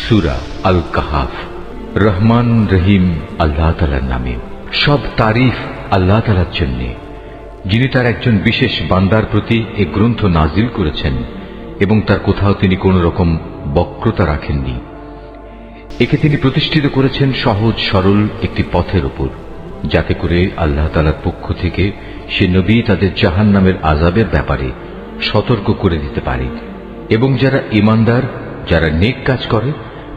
সূরা আল কাহাফ। রহমান রহিম আল্লাহ তাআলার নামে। সব তারিফ আল্লাহ তাআলার জন্য, যিনি তার একজন বিশেষ বান্দার প্রতি এ গ্রন্থ নাজিল করেছেন এবং তার কোথাও তিনি কোন রকম বক্রতা রাখেননি। একে তিনি প্রতিষ্ঠিত করেছেন সহজ সরল একটি পথের উপর, যাতে করে আল্লাহ তাআলার পক্ষ থেকে সে নবী তাদের জাহান্নামের আযাবের ব্যাপারে সতর্ক করে দিতে পারে এবং যারা ঈমানদার, যারা নেক কাজ করে,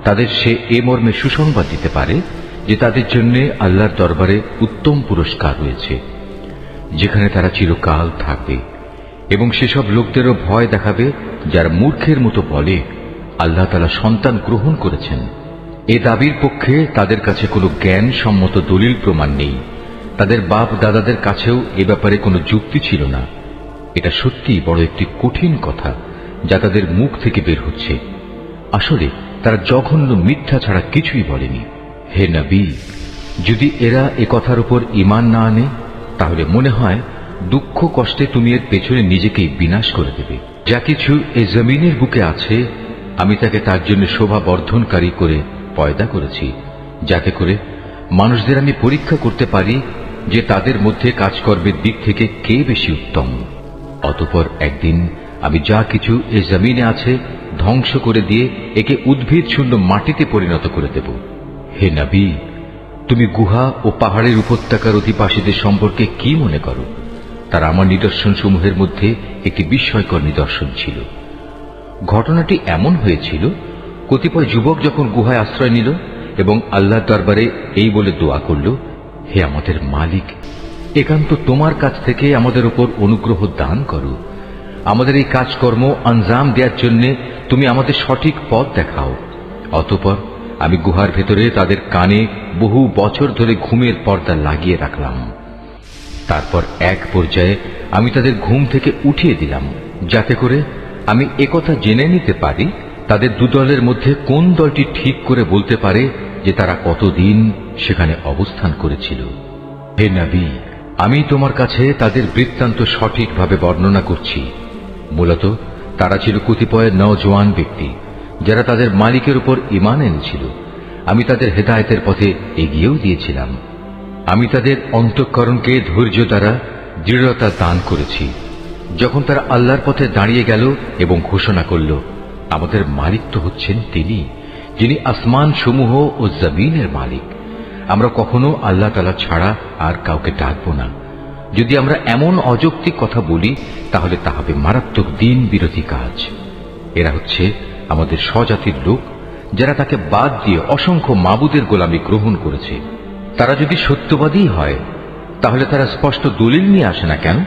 তাদের সে এ মর্মে সুসংবাদ দিতে পারে যে তাদের জন্য আল্লাহর দরবারে উত্তম পুরস্কার রয়েছে, যেখানে তারা চিরকাল থাকবে। এবং সেসব লোকদেরও ভয় দেখাবে যারা মূর্খের মতো বলে আল্লাহ তাআলা সন্তান গ্রহণ করেছেন। এ দাবির পক্ষে তাদের কাছে কোনো জ্ঞান সম্মত দলিল প্রমাণ নেই। তাদের বাপ দাদাদের কাছেও এ ব্যাপারে কোনো যুক্তি ছিল না। এটা সত্যিই বড় একটি কঠিন কথা যা তাদের মুখ থেকে বের হচ্ছে। আসলে তারা জঘন্য মিথ্যা ছাড়া কিছুই বলেনি। হে নবী, যদি এরা এ কথার উপর ঈমান না আনে, তাহলে মনে হয় দুঃখ কষ্টে তুমি এর পেছনে নিজেকেই বিনাশ করে দেবে। যা কিছু এই জমিনের বুকে আছে, আমি তাকে তার জন্য শোভা বর্ধনকারী করে পয়দা করেছি, যাতে করে মানুষদের আমি পরীক্ষা করতে পারি যে তাদের মধ্যে কাজকর্মের দিক থেকে কে বেশি উত্তম। অতঃপর একদিন আমি যা কিছু এই জমিনে আছে ধ্বংস করে দিয়ে একে উদ্ভিদ শূন্য মাটিতে পরিণত করে দেব। হে নবী, তুমি গুহা ও পাহাড়ের উপত্যকার অধিবাসীদের সম্পর্কে কি মনে করো? তারা আমার নিদর্শন সমূহের মধ্যে একটি বিস্ময়কর নিদর্শন ছিল। ঘটনাটি এমন হয়েছিল, কতিপয় যুবক যখন গুহায় আশ্রয় নিল এবং আল্লাহর দরবারে এই বলে দোয়া করল, হে আমাদের মালিক, একান্ত তোমার কাছ থেকে আমাদের উপর অনুগ্রহ দান করো। আমাদের এই কাজকর্ম আঞ্জাম দেওয়ার জন্য তুমি আমাদের সঠিক পথ দেখাও। অতঃপর আমি গুহার ভেতরে তাদের কানে বহু বছর ধরে ঘুমের পর্দা লাগিয়ে রাখলাম। তারপর এক পর্যায়ে আমি তাদের ঘুম থেকে উঠিয়ে দিলাম, যাতে করে আমি একথা জেনে নিতে পারি তাদের দুদলের মধ্যে কোন দলটি ঠিক করে বলতে পারে যে তারা কতদিন সেখানে অবস্থান করেছিল। হে নবী, আমি তোমার কাছে তাদের বৃত্তান্ত সঠিকভাবে বর্ণনা করছি। মূলত তারা ছিল কতিপয় নওজোয়ান ব্যক্তি, যারা তাদের মালিকের উপর ঈমান এনেছিল। আমি তাদের হেদায়েতের পথে এগিয়েও দিয়েছিলাম। আমি তাদের অন্তঃকরণকে ধৈর্য দ্বারা দৃঢ়তা দান করেছি। যখন তারা আল্লাহর পথে দাঁড়িয়ে গেল এবং ঘোষণা করল, আমাদের মালিক তো হচ্ছেন তিনি, যিনি আসমান সমূহ ও জমিনের মালিক। আমরা কখনো আল্লাহ তাআলা ছাড়া আর কাউকে ডাকব না। যদি আমরা এমন অযৌক্তিক কথা বলি, তাহলে তা হবে মারাত্মক দিন বিরোধী কাজ। এরা হচ্ছে আমাদের স্বজাতির লোক, যারা তাকে বাদ দিয়ে অসংখ্য মাবুদের গোলামি গ্রহণ করেছে। তারা যদি সত্যবাদী হয়, তাহলে তারা স্পষ্ট দলিল নিয়ে আসে না কেন?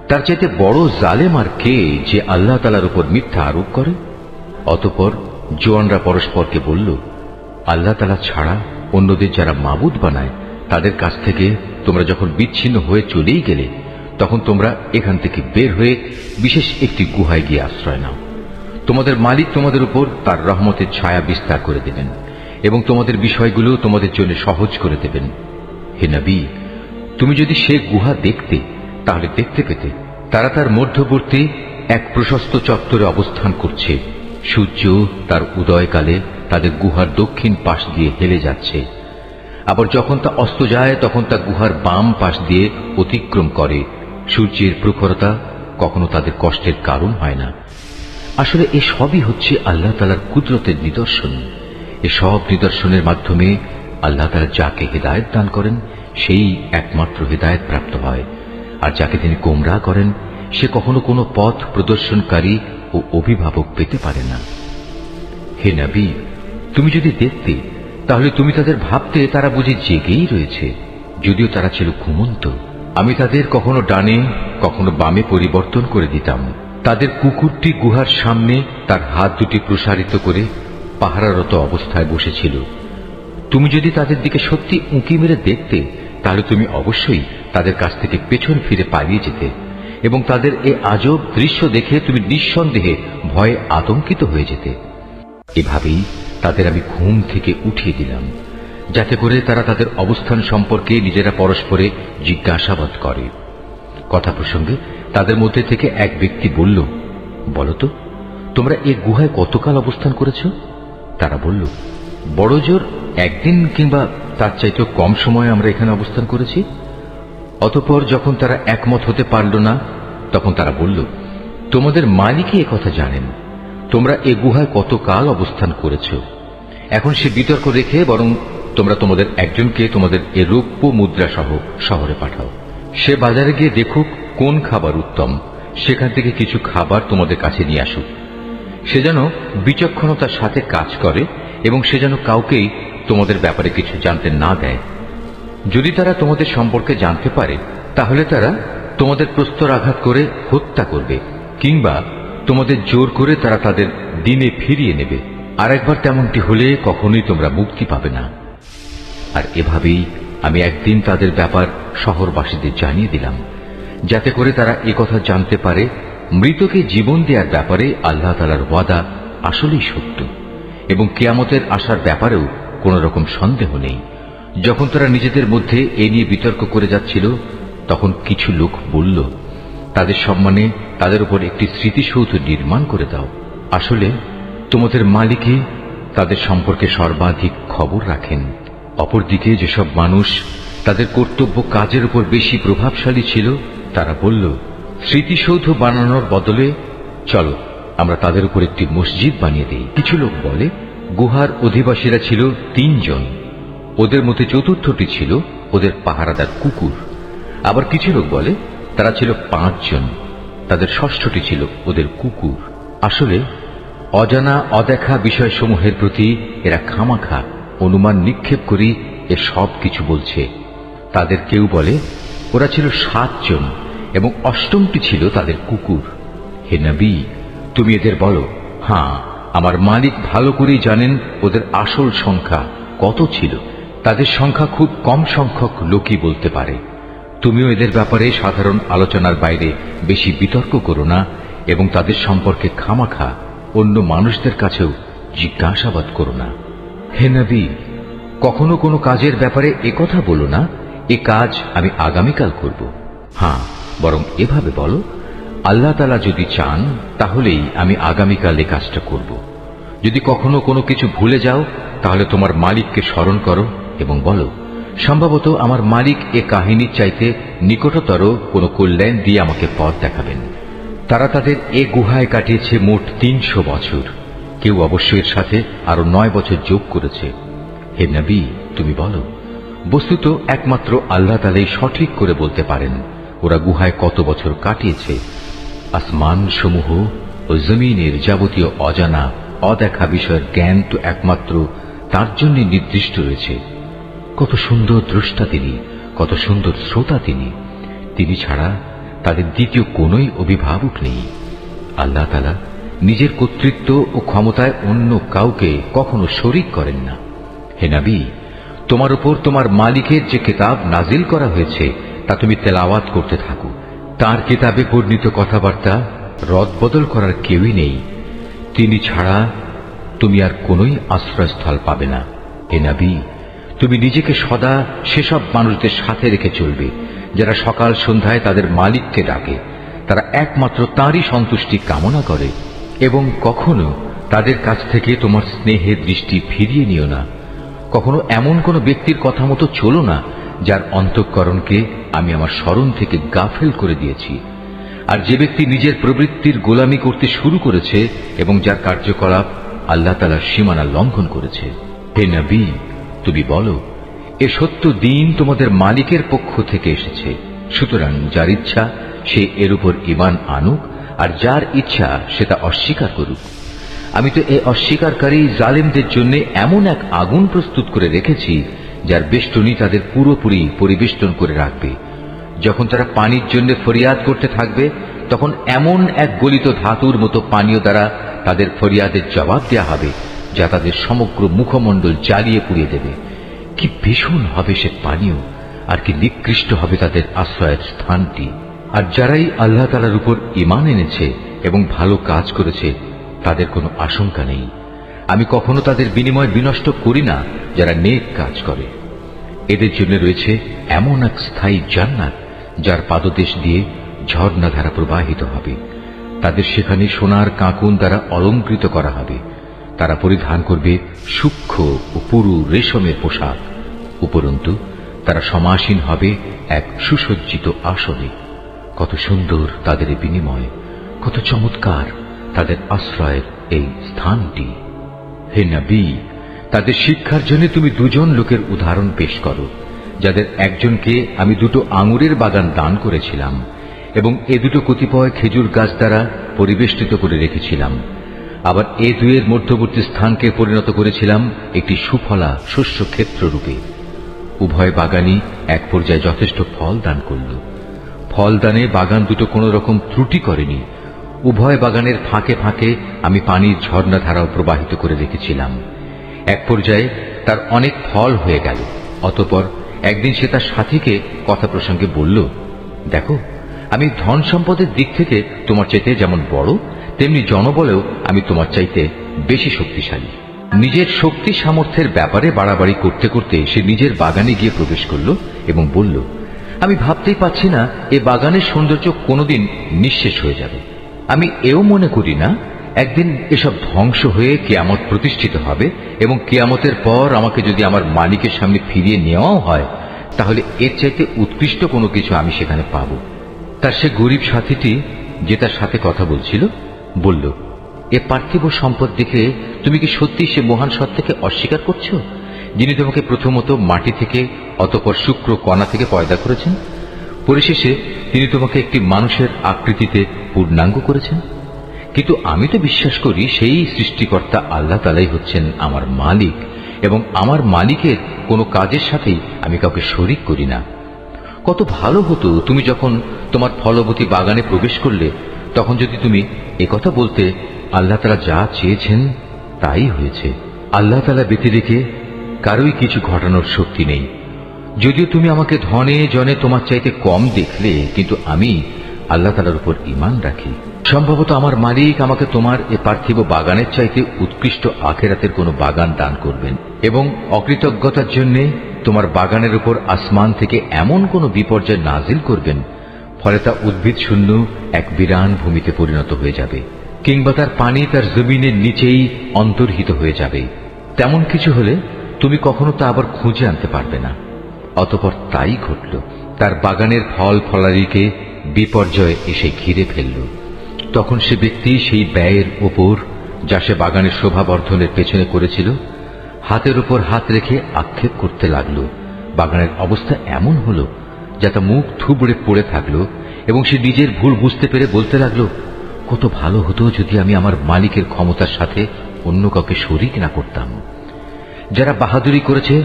তার চাইতে বড় জালেম আর কে, যে আল্লাহ তাআলার উপর মিথ্যা আরোপ করে? অতঃপর জোয়ানরা পরস্পরকে বলল, আল্লাহ তাআলা ছাড়া অন্যদের যারা মাবুদ বানায়, তাদের কাছ থেকে তোমরা যখন বিচ্ছিন্ন হয়ে চলেই গেলে, তখন তোমরা এখান থেকে বের হয়ে বিশেষ একটি গুহায় গিয়ে আশ্রয় নাও। তোমাদের মালিক তোমাদের উপর তার রহমতের ছায়া বিস্তার করে দেবেন এবং তোমাদের বিষয়গুলো তোমাদের জন্য সহজ করে দেবেন। হে নবী, তুমি যদি সে গুহা দেখতে, তাহলে দেখতে পেতে তারা তার মধ্যবর্তী এক প্রশস্ত চত্বরে অবস্থান করছে। সূর্য তার উদয়কালে তাদের গুহার দক্ষিণ পাশ দিয়ে হেলে যাচ্ছে, আবার যখন তা অস্ত যায় তখন তা গুহার বাম পাশ দিয়ে অতিক্রম করে। সূর্যের প্রখরতা কখনো তাদের কষ্টের কারণ হয় না। আসলে এ সবই হচ্ছে আল্লাহ তাআলার কুদরতের নিদর্শন। এসব নিদর্শনের মাধ্যমে আল্লাহ তাআলা যাকে হেদায়েত দান করেন, সেই একমাত্র হেদায়েত প্রাপ্ত হয়, আর যাকে তিনি গোমরাহ করেন, সে কখনো কোনো পথ প্রদর্শনকারী ও অভিভাবক পেতে পারে না। হে নবী, তুমি যদি দেখতে, তাহলে তুমি তাদের ভাবতে তারা বুঝি জেগেই রয়েছে, যদিও তারা ছিল ঘুমন্ত। আমি তাদের কখনো ডানে কখনো বামে পরিবর্তন করে দিতাম। তাদের কুকুরটি গুহার সামনে তার হাত দুটি প্রসারিত করে পাহারারত অবস্থায় বসেছিল। তুমি যদি তাদের দিকে সত্যি উঁকি মেরে দেখতে, তাহলে তুমি অবশ্যই তাদের কাছ থেকে পেছন ফিরে পালিয়ে যেতে এবং তাদের এ আজব দৃশ্য দেখে তুমি নিঃসন্দেহে ভয়ে আতঙ্কিত হয়ে যেতে। এভাবেই তাদের আমি ঘুম থেকে উঠিয়ে দিলাম, যাতে করে তারা তাদের অবস্থান সম্পর্কে নিজেরা পরস্পরে জিজ্ঞাসাবাদ করে। কথা প্রসঙ্গে তাদের মধ্যে থেকে এক ব্যক্তি বলল, বলতো তোমরা এই গুহায় কতকাল অবস্থান করেছ? তারা বলল, বড় জোর একদিন কিংবা তার চাইতেও কম সময় আমরা এখানে অবস্থান করেছি। অতঃপর যখন তারা একমত হতে পারল না, তখন তারা বলল, তোমাদের মালিকই একথা জানেন, তোমরা এ গুহায় কতকাল অবস্থান করেছ। এখন সে বিতর্ক রেখে বরং তোমরা তোমাদের একজনকে তোমাদের এ রৌপ্য মুদ্রা সহ শহরে পাঠাও। সে বাজারে গিয়ে দেখুক কোন খাবার উত্তম, সেখান থেকে কিছু খাবার তোমাদের কাছে নিয়ে আসুক। সে যেন বিচক্ষণতার সাথে কাজ করে এবং সে যেন কাউকেই তোমাদের ব্যাপারে কিছু জানতে না দেয়। যদি তারা তোমাদের সম্পর্কে জানতে পারে, তাহলে তারা তোমাদের প্রস্তরাঘাত করে হত্যা করবে, কিংবা তোমাদের জোর করে তারা তাদের দিনে ফিরিয়ে নেবে। আর একবার তেমনটি হলে কখনোই তোমরা মুক্তি পাবে না। আর এভাবেই আমি একদিন তাদের ব্যাপার শহরবাসীদের জানিয়ে দিলাম, যাতে করে তারা একথা জানতে পারে মৃতকে জীবন দেওয়ার ব্যাপারে আল্লাহ তাআলার ওয়াদা আসলেই সত্য, এবং কিয়ামতের আসার ব্যাপারেও কোন রকম সন্দেহ নেই। যখন তারা নিজেদের মধ্যে এ নিয়ে বিতর্ক করে যাচ্ছিল, তখন কিছু লোক বলল, তাদের সম্মানে তাদের উপর একটি স্মৃতিসৌধ নির্মাণ করে দাও। আসলে তোমাদের মালিকই তাদের সম্পর্কে সর্বাধিক খবর রাখেন। অপরদিকে যেসব মানুষ তাদের কর্তব্য কাজের উপর বেশি প্রভাবশালী ছিল, তারা বলল, স্মৃতিসৌধ বানানোর বদলে চলো আমরা তাদের উপর একটি মসজিদ বানিয়ে দিই। কিছু লোক বলে, গুহার অধিবাসীরা ছিল 3 জন, ওদের মধ্যে চতুর্থটি ছিল ওদের পাহারাদার কুকুর। আবার কিছু লোক বলে তারা ছিল 5 জন, তাদের ষষ্ঠটি ছিল ওদের কুকুর। আসলে অজানা অদেখা বিষয়সমূহের প্রতি এরা খামাখা অনুমান নিক্ষেপ করি এ সব কিছু বলছে। তাদের কেউ বলে ওরা ছিল 7 জন এবং অষ্টমটি ছিল তাদের কুকুর। হে নবী, তুমি এদের বলো, হ্যাঁ, আমার মালিক ভালো করেই জানেন ওদের আসল সংখ্যা কত ছিল। তাদের সংখ্যা খুব কম সংখ্যক লোকই বলতে পারে। তুমিও এদের ব্যাপারে সাধারণ আলোচনার বাইরে বেশি বিতর্ক করো না এবং তাদের সম্পর্কে খামাখা অন্য মানুষদের কাছেও জিজ্ঞাসাবাদ করো না। হে নবী, কখনো কোনো কাজের ব্যাপারে একথা বলো না, এ কাজ আমি আগামীকাল করব। হ্যাঁ, বরং এভাবে বলো, আল্লাহ তাআলা যদি চান তাহলেই আমি আগামীকাল এ কাজটা করব। যদি কখনো কোনো কিছু ভুলে যাও, তাহলে তোমার মালিককে স্মরণ করো এবং বলো, সম্ভবত আমার মালিক এ কাহিনীর চাইতে নিকটতর কোনো কল্যাণ দিয়ে আমাকে পথ দেখাবেন। তারা তাদের এ গুহায় কাটিয়েছে মোট 300 বছর। কেউ অবশ্য এর সাথে আরো 9 বছর যোগ করেছে। হে নবী, তুমি বলো, বস্তুত একমাত্র আল্লাহ তাআলাই সঠিক করে বলতে পারেন ওরা গুহায় কত বছর কাটিয়েছে। আসমান সমূহ ও জমিনের যাবতীয় অজানা অদেখা বিষয়ের জ্ঞান তো একমাত্র তার জন্য নির্দিষ্ট রয়েছে। কত সুন্দর দ্রষ্টা তিনি, কত সুন্দর শ্রোতা তিনি। তিনি ছাড়া তাদের দ্বিতীয় কোনোই অভিভাবক নেই। আল্লাহ তাআলা নিজের কর্তৃত্ব ও ক্ষমতায় অন্য কাউকে কখনো শরীক করেন না। হে নবী, তোমার উপর তোমার মালিকের যে কিতাব নাজিল করা হয়েছে তা তুমি তেলাওয়াত করতে থাকো। তার কিতাবে বর্ণিত কথাবার্তা রদবদল করার কেউই নেই। তিনি ছাড়া তুমি আর কোনোই আশ্রয়স্থল পাবে না। হে নবী, তুমি নিজেকে সদা সেসব মানুষদের সাথে রেখে চলবে যারা সকাল সন্ধ্যায় তাদের মালিককে ডাকে, তারা একমাত্র তাঁরই সন্তুষ্টি কামনা করে, এবং কখনো তাদের কাছ থেকে তোমার স্নেহের দৃষ্টি ফিরিয়ে নিও না। কখনো এমন কোন ব্যক্তির কথা মতো চলো না যার অন্তঃকরণকে আমি আমার স্মরণ থেকে গাফেল করে দিয়েছি। আর যে ব্যক্তি নিজের প্রবৃত্তির গোলামি করতে শুরু করেছে এবং যার কার্যকলাপ আল্লাহ তাআলার সীমানা লঙ্ঘন করেছে। হে নবী, তুমি বলো, এ সত্য দিন তোমাদের মালিকের পক্ষ থেকে এসেছে। সুতরাং যার ইচ্ছা সে এর উপর ঈমান আনুক, আর যার ইচ্ছা সে তা অস্বীকার করুক। আমি তো এই অস্বীকারী জালেমদের জন্য এমন এক আগুন প্রস্তুত করে রেখেছি যার বেষ্টনী তাদের পুরোপুরি পরিবেষ্টন করে রাখবে। যখন তারা পানির জন্য ফরিয়াদ করতে থাকবে, তখন এমন এক গলিত ধাতুর মতো পানীয় দ্বারা তাদের ফরিয়াদের জবাব দেয়া হবে যা তাদের সমগ্র মুখমণ্ডল জ্বালিয়ে পুড়িয়ে দেবে। কি ভীষণ হবে সে পানীয়, আর কি নিকৃষ্ট হবে তাদের আশ্রয়ের স্থানটি। আর যারাই আল্লাহ তাআলার উপর ঈমান এনেছে এবং ভালো কাজ করেছে, তাদের কোনো আশঙ্কা নেই। আমি কখনো তাদের বিনিময় বিনষ্ট করি না যারা নেক কাজ করে। এদের জন্য রয়েছে এমন এক স্থায়ী জান্নাত যার পাদদেশ দিয়ে ঝর্ণাধারা প্রবাহিত হবে। তাদের সেখানে সোনার কাঁকুন দ্বারা অলঙ্কৃত করা হবে। তারা পরিধান করবে সূক্ষ্ম ও পুরু রেশমের পোশাক। উপরন্তু তারা সমাসীন হবে এক সুসজ্জিত আসনে। কত সুন্দর তাদের এই বিনিময়, কত চমৎকার তাদের আশ্রয়ের এই স্থানটি। হে নবী, তাদের শিক্ষার জন্য তুমি দুজন লোকের উদাহরণ পেশ করো, যাদের একজনকে আমি 2টো আঙুরের বাগান দান করেছিলাম এবং এ 2টো কতিপয় খেজুর গাছ দ্বারা পরিবেষ্টিত করে রেখেছিলাম। আবার এ দুয়ের মধ্যবর্তী স্থানকে পরিণত করেছিলাম একটি সুফলা শস্য ক্ষেত্র রূপে। উভয় বাগানই এক পর্যায়ে যথেষ্ট ফল দান করল। ফলদানে বাগান দুটো কোনো রকম ত্রুটি করেনি। উভয় বাগানের ফাঁকে ফাঁকে আমি পানির ঝর্ণাধারাও প্রবাহিত করে রেখেছিলাম। এক পর্যায়ে তার অনেক ফল হয়ে গেল। অতঃপর একদিন সে তার সাথীকে কথা প্রসঙ্গে বলল, দেখো, আমি ধন সম্পদের দিক থেকে তোমার চাইতে যেমন বড়, তেমনি জনবলেও আমি তোমার চাইতে বেশি শক্তিশালী। নিজের শক্তি সামর্থ্যের ব্যাপারে বাড়াবাড়ি করতে করতে সে নিজের বাগানে গিয়ে প্রবেশ করল এবং বলল, আমি ভাবতেই পাচ্ছি না এ বাগানের সৌন্দর্য কোনোদিন নিঃশেষ হয়ে যাবে। আমি এও মনে করি না একদিন এসব ধ্বংস হয়ে কিয়ামত প্রতিষ্ঠিত হবে এবং কিয়ামতের পর আমাকে যদি আমার মালিকের সামনে ফিরিয়ে নেওয়াও হয়, তাহলে এর চাইতে উৎকৃষ্ট কোনো কিছু আমি সেখানে পাব। তার সে গরিব সাথীটি, যে তার সাথে কথা বলছিল, বলল, এ পার্থিব সম্পদ দেখে তুমি কি সত্যি সে মহান সত্তাকে অস্বীকার করছো, যিনি তোমাকে প্রথমত মাটি থেকে অতঃপর শুক্র কণা থেকে পয়দা করেছেন, পরিশেষে তিনি তোমাকে একটি মানুষের আকৃতিতে পূর্ণাঙ্গ করেছেন? কিন্তু আমি তো বিশ্বাস করি সেই সৃষ্টিকর্তা আল্লাহ তাআলাই হচ্ছেন আমার মালিক এবং আমার মালিকের কোনো কাজের সাথেই আমি কাউকে শরীক করি না। কত ভালো হতো তুমি যখন তোমার ফলবতী বাগানে প্রবেশ করলে তখন যদি তুমি একথা বলতে, আল্লাহ তাআলা যা চেয়েছেন তাই হয়েছে। আল্লাহ তাআলা ব্যতি রেখে কারোই কিছু ঘটানোর শক্তি নেই। যদিও তুমি আমাকে ধনে জনে তোমার চাইতে কম দেখলে, কিন্তু আমি আল্লাহ তাআলার উপর ঈমান রাখি। সম্ভবত আমার মালিক আমাকে তোমার এ পার্থিব বাগানের চাইতে উৎকৃষ্ট আখিরাতের কোনো বাগান দান করবেন এবং অকৃতজ্ঞতার জন্য তোমার বাগানের উপর আসমান থেকে এমন কোনো বিপর্যয় নাজিল করবেন, ফলে তা উদ্ভিদ শূন্য এক বিরান ভূমিতে পরিণত হয়ে যাবে, কিংবা তার পানি তার জমিনের নিচেই অন্তর্হিত হয়ে যাবে। তেমন কিছু হলে তুমি কখনো তা আবার খুঁজে আনতে পারবে না। অতঃপর তাই ঘটল। তার বাগানের ফল ফলারিকে বিপর্যয় এসে ঘিরে ফেলল। তখন সে ব্যক্তি সেই ব্যয়ের ওপর, যা সে বাগানের শোভাবর্ধনের পেছনে করেছিল, হাতের উপর হাত রেখে আক্ষেপ করতে লাগল। বাগানের অবস্থা এমন হল যা তা মুখ থুবড়ে পড়ে থাকল এবং সে নিজের ভুল বুঝতে পেরে বলতে লাগল, কত ভালো হতো যদি আমি আমার মালিকের ক্ষমতার সাথে অন্য কাউকে শরীক না করতাম। যারা বাহাদুরি করেছে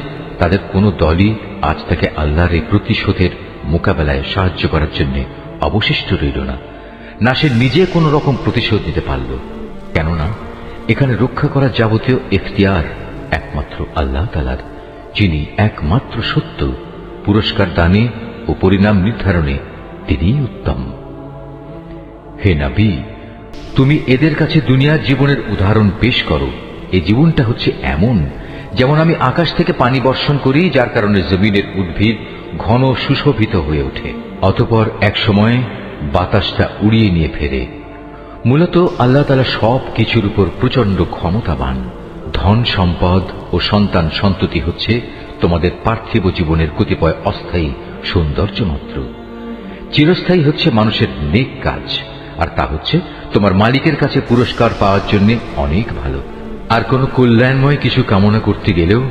তাদের কোনো দলই আজ তাকে আল্লাহর এই প্রতিশোধের মোকাবেলায় সাহায্য করার জন্য অবশিষ্ট রইল না, না সে নিজে কোন রকম প্রতিশোধ নিতে পারল। কেননা এখানে রক্ষা করার যাবতীয় এখতিয়ার একমাত্র আল্লাহ তাআলার, যিনি একমাত্র সত্য। পুরস্কার দানে ও পরিণাম নির্ধারণে তিনিই উত্তম। হে নবী, তুমি এদের কাছে দুনিয়ার জীবনের উদাহরণ পেশ করো। এই জীবনটা হচ্ছে এমন যেমন আমি আকাশ থেকে পানি বর্ষণ করি, যার কারণে জমিনের উদ্ভিদ ঘন সুশোভিত হয়ে ওঠে, অতঃপর এক সময় বাতাসটা উড়িয়ে নিয়ে ফেরে। মূলত আল্লাহ তাআলা সব কিছুর উপর প্রচন্ড ক্ষমতাবান। ধন সম্পদ ও সন্তান সন্ততি হচ্ছে তোমাদের পার্থিব জীবনের কতিপয় অস্থায়ী সৌন্দর্য মাত্র। চিরস্থায়ী হচ্ছে মানুষের নেক কাজ, আর তা হচ্ছে তোমার মালিকের কাছে পুরস্কার পাওয়ার জন্য অনেক ভালো। আর কোন কল্যাণময় কিছু কামনা করতে গেলেও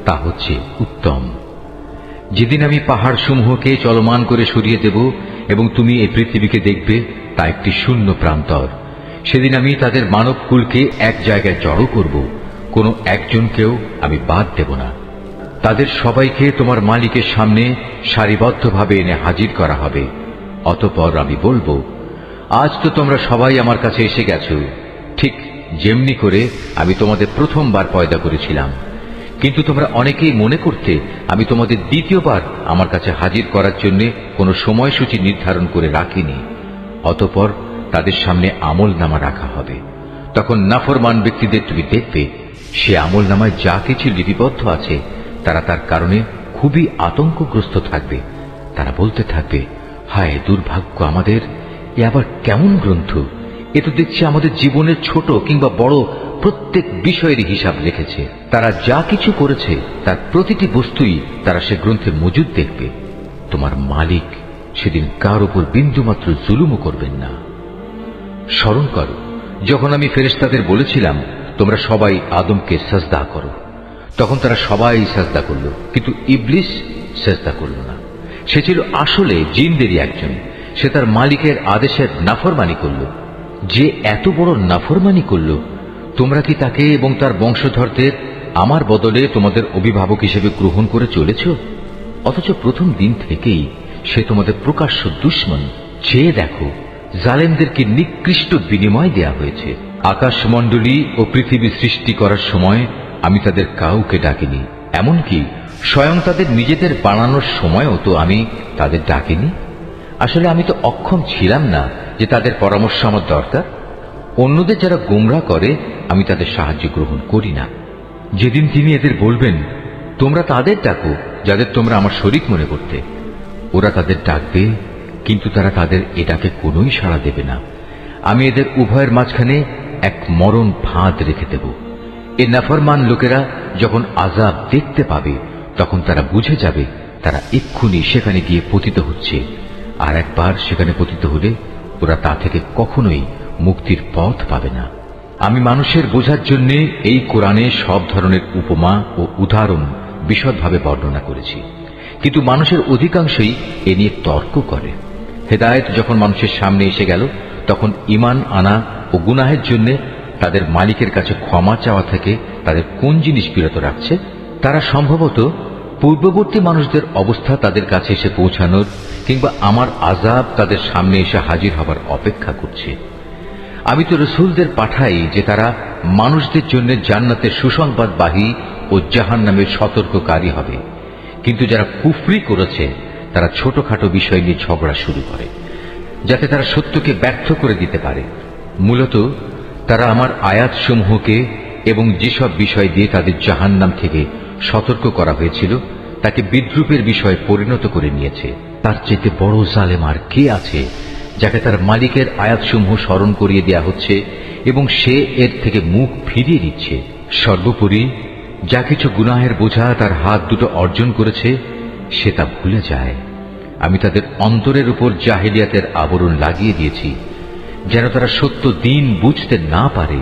তা হচ্ছে উত্তম। যেদিন আমি পাহাড় সমূহকে চলমান করে সরিয়ে দেব এবং তুমি এই পৃথিবীকে দেখবে তা একটি শূন্য প্রান্তর, সেদিন আমি তাদের মানব কুলকে এক জায়গায় জড়ো করব, কোনো একজনকেও আমি বাদ দেব না। তাদের সবাইকে তোমার মালিকের সামনে সারিবদ্ধভাবে এনে হাজির করা হবে। অতঃপর আমি বলবো, আজ তো তোমরা সবাই আমার কাছে এসে গেছো, ঠিক যেমনি করে আমি তোমাদের প্রথমবার পয়দা করেছিলাম, কিন্তু তোমরা অনেকেই মনে করতে আমি তোমাদের দ্বিতীয়বার আমার কাছে হাজির করার জন্য কোনো সময়সূচি নির্ধারণ করে রাখিনি। অতঃপর তাদের সামনে আমলনামা রাখা হবে। তখন নাফরমান ব্যক্তিদের তুমি দেখবে সে আমলনামায় যা কিছু লিপিবদ্ধ আছে তারা তার কারণে খুবই আতঙ্কগ্রস্ত থাকবে। তারা বলতে থাকবে, হায় দুর্ভাগ্য আমাদের, এ আবার কেমন গ্রন্থ! এ তো দেখছি আমাদের জীবনের ছোট কিংবা বড় প্রত্যেক বিষয়ের হিসাব রেখেছে। তারা যা কিছু করেছে তার প্রতিটি বস্তুই তারা সে গ্রন্থে মজুদ দেখবে। তোমার মালিক সেদিন কার উপর বিন্দুমাত্র জুলুমও করবেন না। স্মরণ করো যখন আমি ফেরেশতাদের বলেছিলাম তোমরা সবাই আদমকে সাজদা করো, তখন তারা সবাই সাজদা করল, কিন্তু ইবলিস সাজদা করল না। সে ছিল আসলে জিনদেরই একজন। সে তার মালিকের আদেশের নাফরমানি করল। যে এত বড় নাফরমানি করল, তোমরা কি তাকে এবং তার বংশধরদের আমার বদলে তোমাদের অভিভাবক হিসেবে গ্রহণ করে চলেছ? অথচ প্রথম দিন থেকেই সে তোমাদের প্রকাশ্য দুশমন। চেয়ে দেখো, জালেমদেরকে নিকৃষ্ট বিনিময় দেয়া হয়েছে। আকাশমণ্ডলী ও পৃথিবী সৃষ্টি করার সময় আমি তাদের কাউকে ডাকিনি, এমনকি স্বয়ং তাদের নিজেদের বানানোর সময়ও তো আমি তাদের ডাকিনি। আসলে আমি তো অক্ষম ছিলাম না যে তাদের পরামর্শ আমার দরকার। অন্যদের যারা গোমরা করে আমি তাদের সাহায্য গ্রহণ করি না। যেদিন তিনি এদের বলবেন তোমরা তাদের ডাকো যাদের তোমরা আমার শরীক মনে করতে, ওরা তাদের ডাকবে, কিন্তু তারা তাদের এ ডাকে কোনোই সাড়া দেবে না। আমি এদের উভয়ের মাঝখানে এক মরণ ফাঁদ রেখে দেব। এ নাফরমান লোকেরা যখন আযাব দেখতে পাবে তখন তারা বুঝে যাবে তারা এক্ষুনি সেখানে গিয়ে পতিত হচ্ছে, আর একবার সেখানে পতিত হলে ওরা তা থেকে কখনোই মুক্তির পথ পাবে না। আমি মানুষের বোঝার জন্য এই কোরআনে সব ধরনের উপমা ও উদাহরণ বিশদভাবে বর্ণনা করেছি, কিন্তু মানুষের অধিকাংশই এ নিয়ে তর্ক করে। হেদায়েত যখন মানুষের সামনে এসে গেল তখন ঈমান আনা ও গুনাহের জন্য তাদের মালিকের কাছে ক্ষমা চাওয়া থেকে তাদের কোন জিনিস বিরত রাখছে? তারা সম্ভবত পূর্ববর্তী মানুষদের অবস্থা তাদের কাছে এসে পৌঁছানোর কিংবা আমার আযাব তাদের সামনে এসে হাজির হবার অপেক্ষা করছে। আমি তো রসুলদের পাঠাই যে তারা মানুষদের জন্য জান্নাতের সুসংবাদবাহী ও জাহান্নামের সতর্ককারী হবে, কিন্তু যারা কুফরি করেছে তারা ছোটখাটো বিষয় নিয়ে ঝগড়া শুরু করে যাতে তারা সত্যকে ব্যর্থ করে দিতে পারে। মূলত তারা আমার আয়াতসমূহকে এবং যেসব বিষয় দিয়ে তাদের জাহান্নাম থেকে সতর্ক করা হয়েছিল তাকে বিদ্রূপের বিষয়ে পরিণত করে নিয়েছে। তার চেয়ে বড় জালেম আর কে আছে যাকে তার মালিকের আয়াতসমূহ স্মরণ করিয়ে দেয়া হচ্ছে এবং সে এর থেকে মুখ ফিরিয়ে দিচ্ছে। সর্বোপরি যা কিছু গুনাহের বোঝা তার হাত দুটো অর্জন করেছে সে তা ভুলে যায়। আমি তাদের অন্তরের উপর জাহেলিয়াতের আবরণ লাগিয়ে দিয়েছি যেন তারা সত্য দিন বুঝতে না পারে।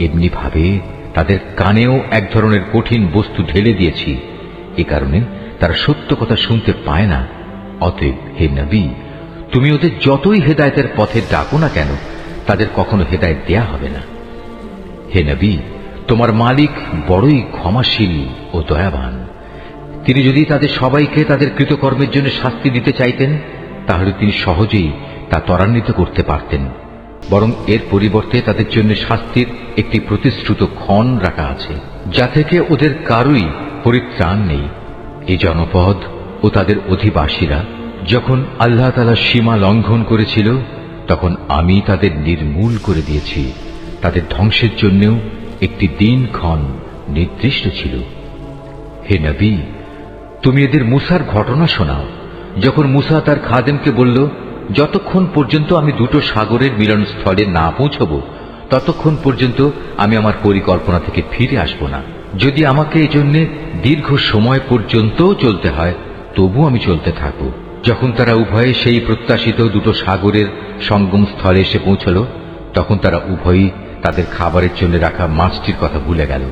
এমনি ভাবে তাদের কানেও এক ধরনের কঠিন বস্তু ঢেলে দিয়েছি, এ কারণে তারা সত্য কথা শুনতে পায় না। অতএব হে নবী, তুমি ওদের যতই হেদায়েতের পথে ডাকো না কেন তাদের কখনো হেদায়েত দেয়া হবে না। হে নবী, তোমার মালিক বড়ই ক্ষমাশীল ও দয়াবান। তিনি যদি তাদের সবাইকে তাদের কৃতকর্মের জন্য শাস্তি দিতে চাইতেন তাহলে তিনি সহজেই তা ত্বরান্বিত করতে পারতেন, বরং এর পরিবর্তে তাদের জন্য শাস্তির একটি প্রতিশ্রুত ক্ষণ রাখা আছে যা থেকে ওদের কারোই পরিত্রাণ নেই। এই জনপদ ও তাদের অধিবাসীরা যখন আল্লাহ তাআলা সীমা লঙ্ঘন করেছিল তখন আমি তাদের নির্মূল করে দিয়েছি। তাদের ধ্বংসের জন্যও একটি দিনক্ষণ নির্দিষ্ট ছিল। হে নবী, তুমি এদের মূসার ঘটনা শোনাও। যখন মূসা তার খাদেমকে বলল, যতক্ষণ পর্যন্ত আমি দুটো সাগরের মিলনস্থলে না পৌঁছব ততক্ষণ পর্যন্ত আমি আমার পরিকল্পনা থেকে ফিরে আসব না। যদি আমাকে এজন্য দীর্ঘ সময় পর্যন্ত চলতে হয় তবু আমি চলতে থাকব। যখন তারা উভয়ে সেই প্রত্যাশিত দুটো সাগরের সঙ্গম স্থলে এসে পৌঁছল তখন তারা উভয়ই তাদের খাবারের জন্য রাখা মাছটির কথা ভুলে গেল।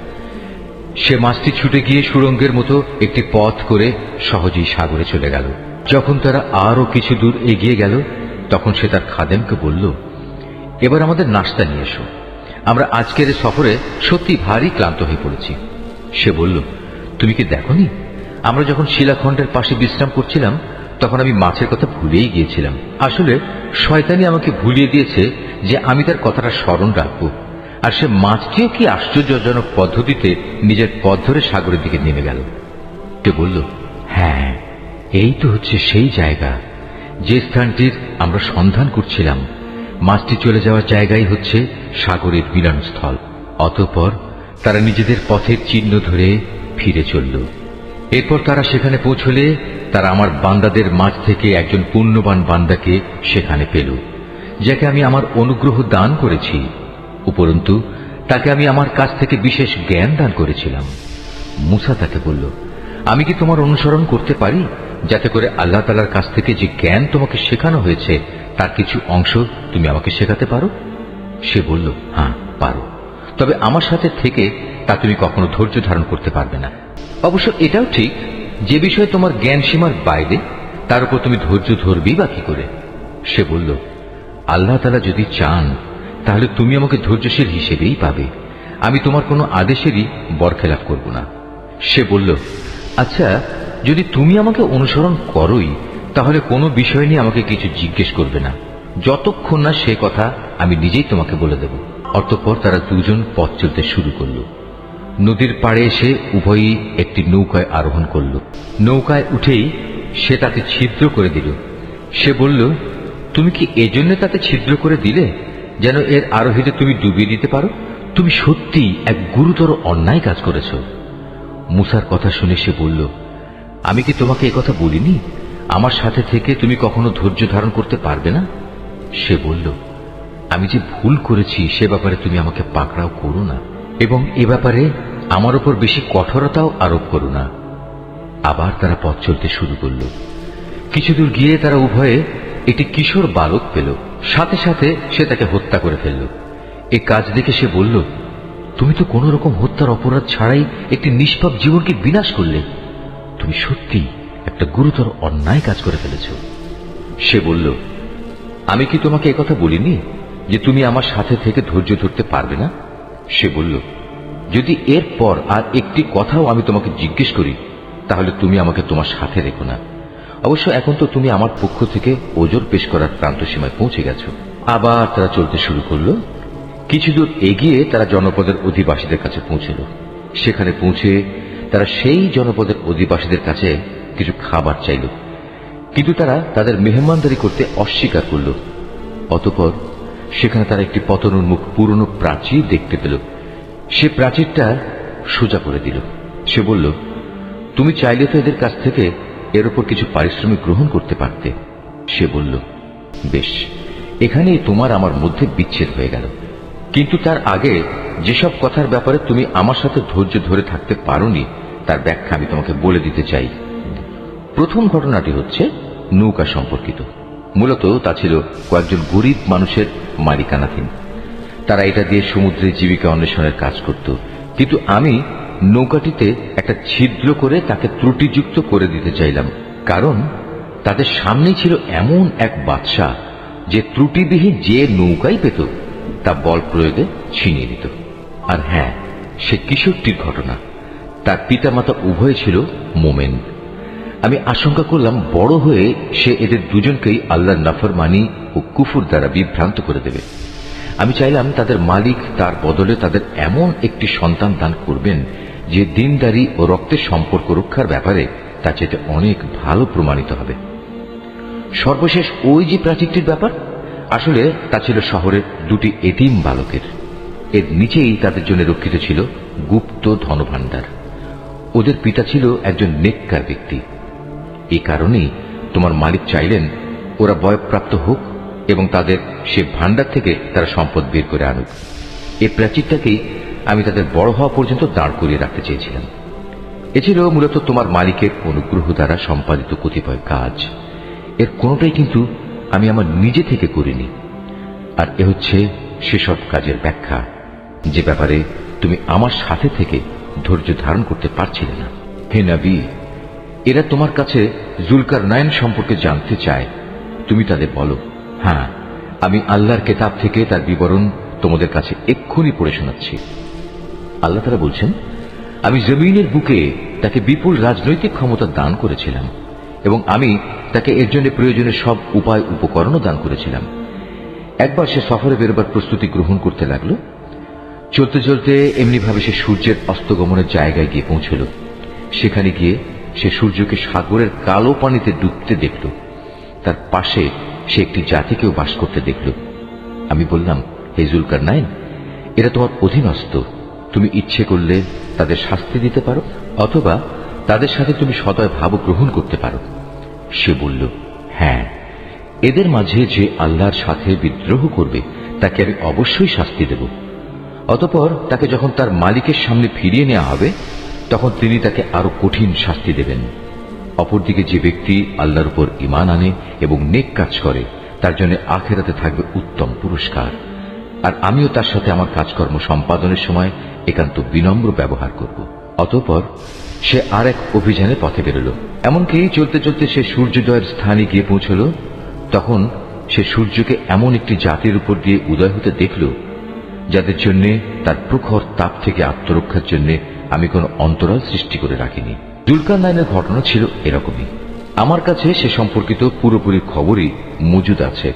সে মাছটি ছুটে গিয়ে সুড়ঙ্গের মতো একটি পথ করে সহজেই সাগরে চলে গেল। যখন তারা আরো কিছু দূর এগিয়ে গেল তখন সে তার খাদেমকে বলল, এবার আমাদের নাস্তা নিয়ে এসো, আমরা আজকের সফরে সত্যি ভারী ক্লান্ত হয়ে পড়েছি। সে বলল, তুমি কি দেখোনি আমরা যখন শিলাখণ্ডের পাশে বিশ্রাম করছিলাম তখন আমি মাছের কথা ভুলেই গিয়েছিলাম। আসলে শয়তানি আমাকে ভুলিয়ে দিয়েছে যে আমি তার কথাটা স্মরণ রাখব। আর সে মাছটিও কি আশ্চর্যজনক পদ্ধতিতে নিজের পথ ধরে সাগরের দিকে নেমে গেল। সে বলল, হ্যাঁ, এই তো হচ্ছে সেই জায়গা যে স্থানটির আমরা সন্ধান করছিলাম। মাছটি চলে যাওয়ার জায়গাই হচ্ছে সাগরের মিলনস্থল। অতঃপর তারা নিজেদের পথের চিহ্ন ধরে ফিরে চলল। এরপর তারা সেখানে পৌঁছলে তারা আমার বান্দাদের মাঝ থেকে একজন পুণ্যবান বান্দাকে সেখানে পেল, যাকে আমি আমার অনুগ্রহ দান করেছি। উপরন্তু তাকে আমি আমার কাছ থেকে বিশেষ জ্ঞান দান করেছিলাম। মুসা তাকে বলল, আমি কি তোমার অনুসরণ করতে পারি, যাতে করে আল্লাহ তাআলার কাছ থেকে যে জ্ঞান তোমাকে শেখানো হয়েছে তার কিছু অংশ তুমি আমাকে শেখাতে পারো? সে বলল, হ্যাঁ পারো, তবে আমার সাথে থেকে তা তুমি কখনো ধৈর্য ধারণ করতে পারবে না। অবশ্য এটাও ঠিক, যে বিষয়ে তোমার জ্ঞান সীমার বাইরে তার উপর তুমি ধৈর্য ধরবেই বা কি করে? সে বলল, আল্লাহ তাআলা যদি চান তাহলে তুমি আমাকে ধৈর্যশীল হিসেবেই পাবে, আমি তোমার কোনো আদেশেরই বরখেলাপ করব না। সে বলল, আচ্ছা, যদি তুমি আমাকে অনুসরণ করোই তাহলে কোনো বিষয় নিয়ে আমাকে কিছু জিজ্ঞেস করবে না, যতক্ষণ না সে কথা আমি নিজেই তোমাকে বলে দেব। অতঃপর তারা দুজন পথ চলতে শুরু করল। নদীর পাড়ে এসে উভয়ই একটি নৌকায় আরোহণ করল। নৌকায় উঠেই সে তাতে ছিদ্র করে দিল। সে বলল, তুমি কি এজন্য তাতে ছিদ্র করে দিলে যেন এর আরোহীতে তুমি ডুবিয়ে দিতে পারো? তুমি সত্যিই এক গুরুতর অন্যায় কাজ করেছ। মুসার কথা শুনে সে বলল, আমি কি তোমাকে একথা বলিনি আমার সাথে থেকে তুমি কখনো ধৈর্য ধারণ করতে পারবে না? সে বলল, আমি যে ভুল করেছি সে ব্যাপারে তুমি আমাকে পাকড়াও করো না, এবং এ ব্যাপারে আমার উপর বেশি কঠোরতাও আরোপ করো না। আবার তারা পথ চলতে শুরু করল। কিছুদূর গিয়ে তারা উভয়ে একটি কিশোর বালক পেল। সাথে সাথে সে তাকে হত্যা করে ফেলল। এ কাজ দেখে সে বলল, তুমি তো কোন রকম হত্যার অপরাধ ছাড়াই একটি নিষ্পাপ জীবনকে বিনাশ করলে। তুমি সত্যি একটা গুরুতর অন্যায় কাজ করে ফেলেছ। সে বলল, আমি কি তোমাকে একথা বলিনি যে তুমি আমার সাথে থেকে ধৈর্য ধরতে পারবে না? সে বলল, যদি এরপর আর একটি কথাও আমি তোমাকে জিজ্ঞেস করি তাহলে তুমি আমাকে তোমার সাথে রেখো না। অবশ্য এখন তো তুমি আমার পক্ষ থেকে ওজর পেশ করার প্রান্ত সীমায় পৌঁছে গেছো। আবার তারা চলতে শুরু করলো। কিছুদূর এগিয়ে তারা জনপদের অধিবাসীদের কাছে পৌঁছল। সেখানে পৌঁছে তারা সেই জনপদের অধিবাসীদের কাছে কিছু খাবার চাইল, কিন্তু তারা তাদের মেহমানদারি করতে অস্বীকার করল। অতঃপর সেখানে তারা একটি পতনোন্মুখ পুরনো প্রাচীর দেখতে পেল। সে প্রাচীরটা সোজা করে দিল। সে বলল, তুমি চাইলে তো এদের কাছ থেকে এর উপর কিছু পারিশ্রমিক গ্রহণ করতে পারতে। সে বলল, বেশ, এখানেই তোমার আমার মধ্যে বিচ্ছেদ হয়ে গেল, কিন্তু তার আগে যেসব কথার ব্যাপারে তুমি আমার সাথে ধৈর্য ধরে থাকতে পারোনি তার ব্যাখ্যা আমি তোমাকে বলে দিতে চাই। প্রথম ঘটনাটি হচ্ছে নৌকা সম্পর্কিত। মূলত তা ছিল কয়েকজন গরিব মানুষের মালিকানাধীন। তারা এটা দিয়ে সমুদ্রে জীবিকা অন্বেষণের কাজ করত, কিন্তু আমি নৌকাটিতে একটা ছিদ্র করে তাকে ত্রুটিযুক্ত করে দিতে চাইলাম, কারণ তাদের সামনেই ছিল এমন এক বাদশা যে ত্রুটিবিহীন যে নৌকাই পেত তা বল প্রয়োগে ছিনিয়ে দিত। আর হ্যাঁ, সে কিশোরটির ঘটনা। তার পিতামাতা উভয় ছিল মোমেন। আমি আশঙ্কা করলাম বড় হয়ে সে এদের দুজনকেই আল্লাহর নাফরমানি ও কুফর দ্বারা বিভ্রান্ত করে দেবে। আমি চাইলাম তাদের মালিক তার বদলে তাদের এমন একটি সন্তান দান করবেন যে দিনদারি ও রক্তের সম্পর্ক রক্ষার ব্যাপারে তা চেয়ে অনেক ভালো প্রমাণিত হবে। সর্বশেষ ওই যে প্রাচীরটির ব্যাপার, আসলে তা ছিল শহরের দুটি এতিম বালকের। এর নিচেই তাদের জন্য রক্ষিত ছিল গুপ্ত ধনভাণ্ডার। ওদের পিতা ছিল একজন নেককার ব্যক্তি। এই কারণেই তোমার মালিক চাইলেন ওরা বয়ঃপ্রাপ্ত হোক এবং তাদের সে ভাণ্ডার থেকে তারা সম্পদ বের করে আনুক। এই প্রাচীরটাকেই আমি তাদের বড় হওয়া পর্যন্ত দাঁড় করিয়ে রাখতে চেয়েছিলাম। এ ছিল মূলত তোমার মালিকের অনুগ্রহ দ্বারা সম্পাদিত কতিপয় কাজ। এর কোনোটাই কিন্তু আমি আমার নিজে থেকে করিনি। আর এ হচ্ছে সেসব কাজের ব্যাখ্যা যে ব্যাপারে তুমি আমার সাথে থেকে ধৈর্য ধারণ করতে পারছিলে না। হে নবী, এরা তোমার কাছে জুলকারনাইন সম্পর্কে জানতে চায়। তুমি তাদের বলো, হ্যাঁ, আমি আল্লাহর কেতাব থেকে তার বিবরণ তোমাদের কাছে এক্ষুনি পড়ে শোনাচ্ছি। আল্লাহ তাআলা বলছেন, আমি জমিনের বুকে তাকে বিপুল রাজনৈতিক ক্ষমতা দান করেছিলাম এবং আমি তাকে এর জন্য প্রয়োজনীয় সব উপায় উপকরণও দান করেছিলাম। একবার সে সফরে বেরোবার প্রস্তুতি গ্রহণ করতে লাগলো। চলতে চলতে এমনিভাবে সে সূর্যের অস্তগমনের জায়গায় গিয়ে পৌঁছল। সেখানে গিয়ে সে সূর্যকে সাগরের কালো পানিতে ডুবতে দেখল। তার পাশে সে একটি জাতিকেও বাস করতে দেখল। আমি বললাম, হে জুলকারনাইন, এরা তোমার অধীনস্থ। তুমি ইচ্ছে করলে তাদের শাস্তি দিতে পারো অথবা তাদের সাথে তুমি সদয় ভাব গ্রহণ করতে পারো। সে বলল, হ্যাঁ, এদের মাঝে যে আল্লাহর সাথে বিদ্রোহ করবে তাকে আমি অবশ্যই শাস্তি দেব। অতঃপর তাকে যখন তার মালিকের সামনে ফিরিয়ে নেওয়া হবে তখন তিনি তাকে আরো কঠিন শাস্তি দেবেন। অপরদিকে যে ব্যক্তি আল্লাহর উপর ঈমান আনে এবং নেক কাজ করে তার জন্য আখিরাতে থাকবে উত্তম পুরস্কার। আর আমিও তার সাথে আমার কাজকর্ম সম্পাদনের সময় একান্ত বিনম্র ব্যবহার করব। অতঃপর সে আর এক অভিযানে পথে বেরোল। এমনকি চলতে চলতে সে সূর্যোদয়ের স্থানে গিয়ে পৌঁছল। তখন সে সূর্যকে এমন একটি জাতির উপর দিয়ে উদয় হতে দেখল যাদের জন্য তার প্রখর তাপ থেকে আত্মরক্ষার জন্য আমি কোনো অন্তরাল সৃষ্টি করে রাখিনি। জুলকারনাইনের ঘটনা ছিল এরকমই। আমার কাছে সে সম্পর্কিত পুরোপুরি খবরই মজুদ আছে।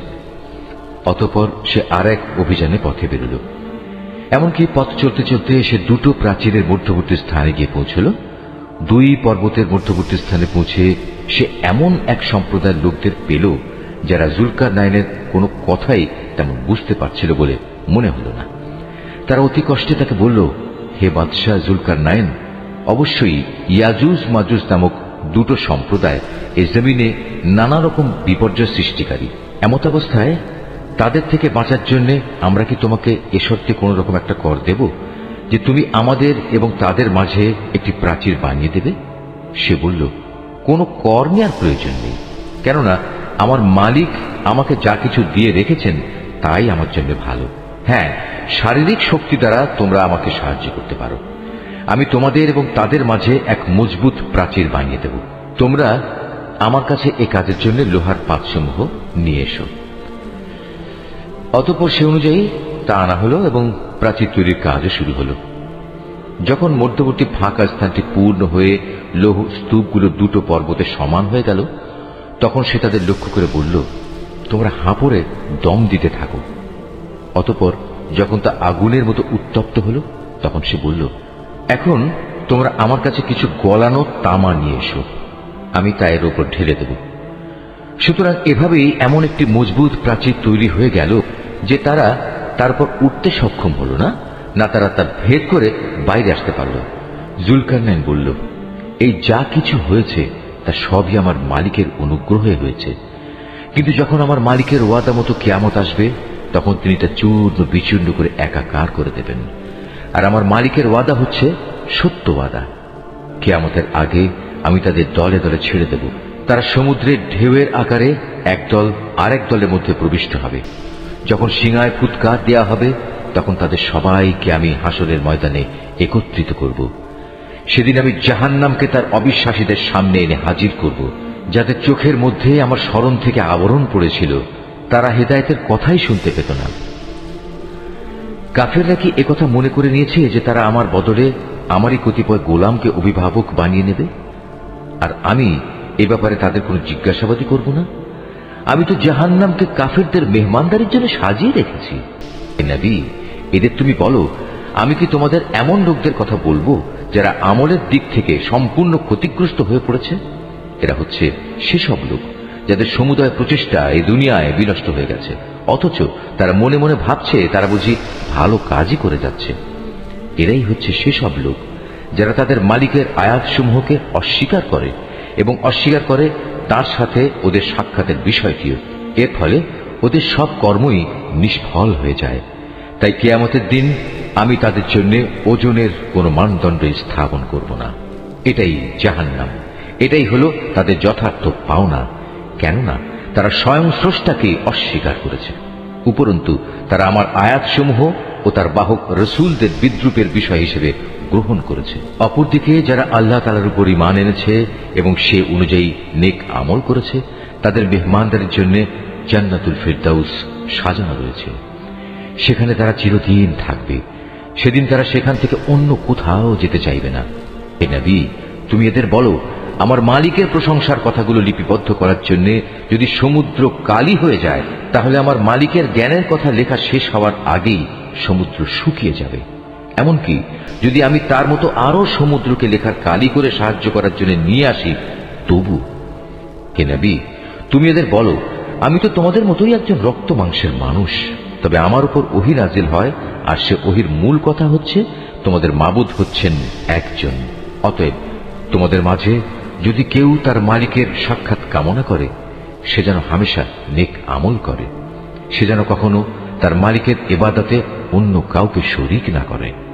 অতঃপর সে আর এক অভিযানে পথে বেরোল। এমনকি পথ চলতে চলতে সে দুটো প্রাচীরের মধ্যবর্তী স্থানে গিয়ে পৌঁছল। দুই পর্বতের মধ্যবর্তী স্থানে পৌঁছে সে এমন এক সম্প্রদায়ের লোকদের পেল যারা জুলকারনাইনের কোনো কথাই তেমন বুঝতে পারছিল বলে মনে হল না। তারা অতি কষ্টে তাকে বলল, হে বাদশাহ জুলকারনাইন, অবশ্যই ইয়াজুজ মাজুজ নামক দুটো সম্প্রদায় এ জমিনে নানা রকম বিপর্যয় সৃষ্টিকারী। এমত অবস্থায় তাদের থেকে বাঁচার জন্য আমরা কি তোমাকে এ শর্তে কোন রকম একটা কর দেব যে তুমি আমাদের এবং তাদের মাঝে একটি প্রাচীর বানিয়ে দেবে? সে বলল, কোনো কর নেওয়ার প্রয়োজন নেই, কেননা আমার মালিক আমাকে যা কিছু দিয়ে রেখেছেন তাই আমার জন্য ভালো। হ্যাঁ, শারীরিক শক্তি দ্বারা তোমরা আমাকে সাহায্য করতে পারো। আমি তোমাদের এবং তাদের মাঝে এক মজবুত প্রাচীর বানিয়ে দেব। তোমরা আমার কাছে এ কাজের জন্য লোহার পাতসমূহ নিয়ে এসো। অতঃপর সে অনুযায়ী তা আনা হলো এবং প্রাচীর তৈরির কাজও শুরু হলো। যখন মধ্যবর্তী ফাঁকা স্থানটি পূর্ণ হয়ে লৌহ স্তূপগুলো দুটো পর্বতে সমান হয়ে গেল তখন সে তাদের লক্ষ্য করে বলল, তোমরা হাঁপড়ে দম দিতে থাকো। অতঃপর যখন তা আগুনের মতো উত্তপ্ত হলো তখন সে বলল, এখন তোমরা আমার কাছে কিছু গলানো তামা নিয়ে এসো, আমি তা এর উপর ঢেলে দেব। সুতরাং এভাবেই এমন একটি মজবুত প্রাচীর তৈরি হয়ে গেল যে তারা তারপর উঠতে সক্ষম হল না, না তারা তা ভেদ করে বাইরে আসতে পারল। জুলকারনাইন বলল, এই যা কিছু হয়েছে তা সবই আমার মালিকের অনুগ্রহে হয়েছে, কিন্তু যখন আমার মালিকের ওয়াদা মতো কিয়ামত আসবে তখন তিনি তা চূর্ণ বিচূর্ণ করে একাকার করে দেবেন। আর আমার মালিকের ওয়াদা হচ্ছে সত্য ওয়াদা। কিয়ামতের আগে আমি তাদের দলে দলে ছেড়ে দেব। তারা সমুদ্রের ঢেউয়ের আকারে একদল আরেক দলের মধ্যে প্রবিষ্ট হবে। যখন সিংহায় ফুৎকার দেয়া হবে তখন তাদের সবাইকে আমি হাসরের ময়দানে একত্রিত করব। সেদিন আমি জাহান্নামকে তার অবিশ্বাসীদের সামনে এনে হাজির করব, যাদের চোখের মধ্যে আমার স্মরণ থেকে আবরণ পড়েছিল, তারা হেদায়েতের কথাই শুনতে পেত না। কাফেররা কি একথা মনে করে নিয়েছে যে তারা আমার বদলে আমারই কতিপয় গোলামকে অভিভাবক বানিয়ে নেবে, আর আমি এ ব্যাপারে তাদের কোনো জিজ্ঞাসাবাদই করব না? আমি তো জাহান্নামকে কাফেরদের মেহমানদারির জন্য সাজিয়ে রেখেছি। হে নবী, এদের তুমি বলো, আমি কি তোমাদের এমন লোকদের কথা বলবো যারা আমলের দিক থেকে সম্পূর্ণ ক্ষতিগ্রস্ত হয়ে পড়েছে? এরা হচ্ছে সেসব লোক যাদের সমুদয় প্রচেষ্টা এই দুনিয়ায় বিনষ্ট হয়ে গেছে, অথচ তারা মনে মনে ভাবছে তারা বুঝি ভালো কাজই করে যাচ্ছে। এরাই হচ্ছে সেসব লোক যারা তাদের মালিকের আয়াতসমূহকে অস্বীকার করে এবং অস্বীকার করে তার সাথে ওদের সাক্ষাতের বিষয়টিও। এর ফলে ওদের সব কর্মই নিষ্ফল হয়ে যায়। তাই কিয়ামতের দিন আমি তাদের জন্য ওজনের কোনো মানদণ্ড স্থাপন করব না। এটাই জাহান্নাম, এটাই হলো তাদের যথার্থ পাওনা, কেননা তারা স্বয়ং স্রষ্টাকে অস্বীকার করেছে। উপরন্তু তারা আমার আয়াতসমূহ ও তার বাহক রসুলদের বিদ্রুপের বিষয় হিসেবে গ্রহণ করেছে। অপরদিকে যারা আল্লাহ তাআলার উপর ঈমান এনেছে এবং সে অনুযায়ী নেক আমল করেছে তাদের মেহমানদারির জন্য জান্নাতুল ফিরদাউস সাজানো রয়েছে। সেখানে তারা চিরদিন থাকবে। সেদিন তারা সেখান থেকে অন্য কোথাও যেতে চাইবে না। হে নবী, তুমি এদের বলো, আমার মালিকের প্রশংসার কথাগুলো লিপিবদ্ধ করার জন্য যদি সমুদ্র কালি হয়ে যায় তাহলে আমার মালিকের জ্ঞানের কথা লেখা শেষ হওয়ার আগেই সমুদ্র শুকিয়ে যাবে। এমনকি যদি আমি তার মতো আরো সমুদ্রকে লেখার কালি করে সাহায্য করার জন্য নিয়ে আসি তবু। হে নবী, তুমি এদের বলো, আমি তো তোমাদের মতোই একজন রক্ত মাংসের মানুষ, তবে আমার উপর ওহী নাজিল হয়, আর সে ওহীর মূল কথা হচ্ছে তোমাদের মাবুদ হচ্ছেন একজন। অতএব তোমাদের মাঝে যদি কেউ তার মালিকের সাক্ষাৎ কামনা করে সে যেন হামেশা নেক আমল করে, সে যেন কখনো তার মালিকের ইবাদতে অন্য কাউকে শরীক না করে।